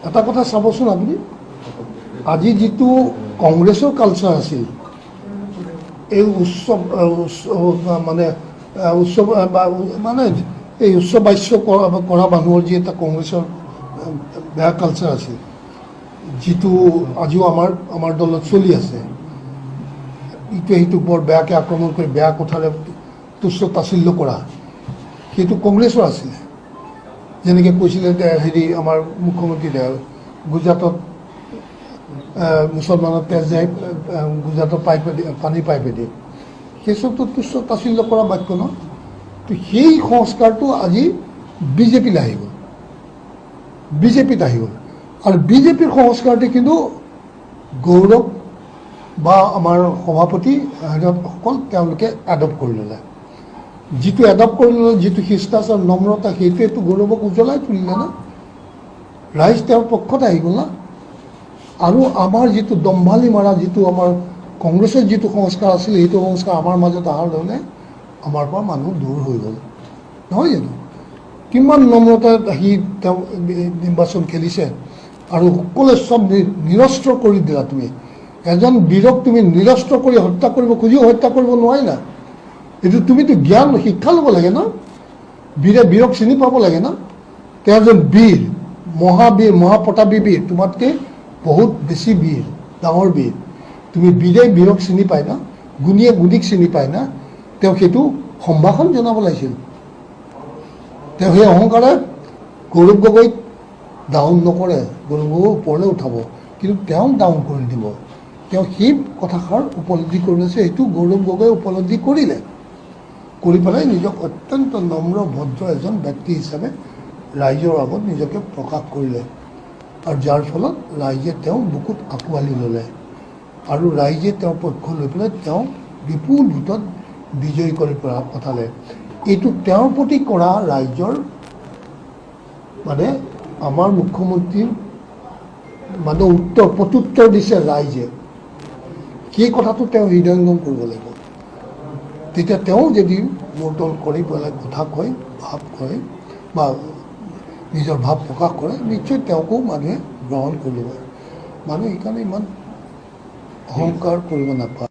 এটা কথা চাবচোন আপুনি, আজি যিটো কংগ্ৰেছৰ কালচাৰ আছিল, এই উৎসৱ মানে এই উৎসৱ বাস্য কৰা মানুহৰ যি এটা কংগ্ৰেছৰ বেয়া কালচাৰ আছিল, যিটো আজিও আমাৰ দলত চলি আছে, ইটোৱে সিটোক বৰ বেয়াকৈ আক্ৰমণ কৰি বেয়া কথাৰে তুচ্ছ তাচ্ছিল্য কৰা, সেইটো কংগ্ৰেছৰ আছিলে। যেনেকৈ কৈছিলে হেৰি আমাৰ মুখ্যমন্ত্ৰীয়ে গুজৰাটত মুছলমানৰ তেজ যায়, গুজৰাটৰ পানী পাইপে দিয়ে, সেই চবটো তুচ্ছ তাচ্ছিল্য কৰা বাক্য ন। তো সেই সংস্কাৰটো আজি বিজেপিলৈ আহি গ'ল, বিজেপিত আহি গ'ল। আৰু বিজেপিৰ সংস্কাৰটো কিন্তু গৌৰৱ বা আমাৰ সভাপতি সকল তেওঁলোকে এডপ্ট কৰি ল'লে। যিটো এডপ্ট কৰি ল'লে, যিটো শিষ্টাচাৰ নম্ৰতা, সেইটোৱেতো গৌৰৱক উজ্বলাই তুলিলে না। ৰাইজ তেওঁৰ পক্ষত আহি গ'ল না। আৰু আমাৰ যিটো দম্ভালি মাৰা, যিটো আমাৰ কংগ্ৰেছৰ যিটো সংস্কাৰ আছিলে, সেইটো সংস্কাৰ আমাৰ মাজত অহাৰ লগে আমাৰ পৰা মানুহ দূৰ হৈ গ'ল, নহয় জানো? কিমান নম্ৰতাত আহি তেওঁ নিৰ্বাচন খেলিছে আৰু সকলোৱে চব নিৰস্ত্ৰ কৰি দিলা। তুমি এজন বীৰক তুমি নিৰস্ত্ৰ কৰি হত্যা কৰিব খুজিও হত্যা কৰিব নোৱাৰিলা। এইটো তুমিতো জ্ঞান শিক্ষা ল'ব লাগে ন। বীৰক চিনি পাব লাগে ন। তেওঁ এজন বীৰ, মহাবীৰ, মহাপ্ৰতাপী বীৰ, তোমাতকৈ বহুত বেছি বীৰ, ডাঙৰ বীৰ। তুমি বীৰক চিনি পায় না, গুণীয়ে গুণীক চিনি পায় না। তেওঁ সেইটো সম্ভাষণ জনাব লাগিছিল। তেওঁ সেই অহংকাৰে গৌৰৱ গগৈক ডাউন নকৰে, গৌৰৱ গগৈ ওপৰলৈ উঠাব, কিন্তু তেওঁক ডাউন কৰি দিব। তেওঁ সেই কথাষাৰ উপলব্ধি কৰি লৈছে, সেইটো গৌৰৱ গগৈয়ে উপলব্ধি কৰিলে, কৰি পেলাই নিজক অত্যন্ত নম্ৰ ভদ্ৰ এজন ব্যক্তি হিচাপে ৰাইজৰ আগত নিজকে প্ৰকাশ কৰিলে। আৰু যাৰ ফলত ৰাইজে তেওঁ বুকুত আঁকোৱালি ল'লে আৰু ৰাইজে তেওঁৰ পক্ষ লৈ পেলাই তেওঁ বিপুল ভোটত বিজয়ী কৰি পঠালে। এইটো তেওঁৰ প্ৰতি কৰা ৰাইজৰ মানে আমাৰ মুখ্যমন্ত্ৰীৰ মানে প্ৰত্যুত্তৰ দিছে ৰাইজে। সেই কথাটো তেওঁ হৃদয়ংগম কৰিব লাগিব। তেতিয়া তেওঁ যদি মূৰতল কৰি পেলাই কথা কয়, ভাৱ কয় বা নিজৰ ভাৱ প্ৰকাশ কৰে, নিশ্চয় তেওঁকো মানুহে গ্ৰহণ কৰিব। মানুহে সেইকাৰণে ইমান অহংকাৰ কৰিব নাপায়।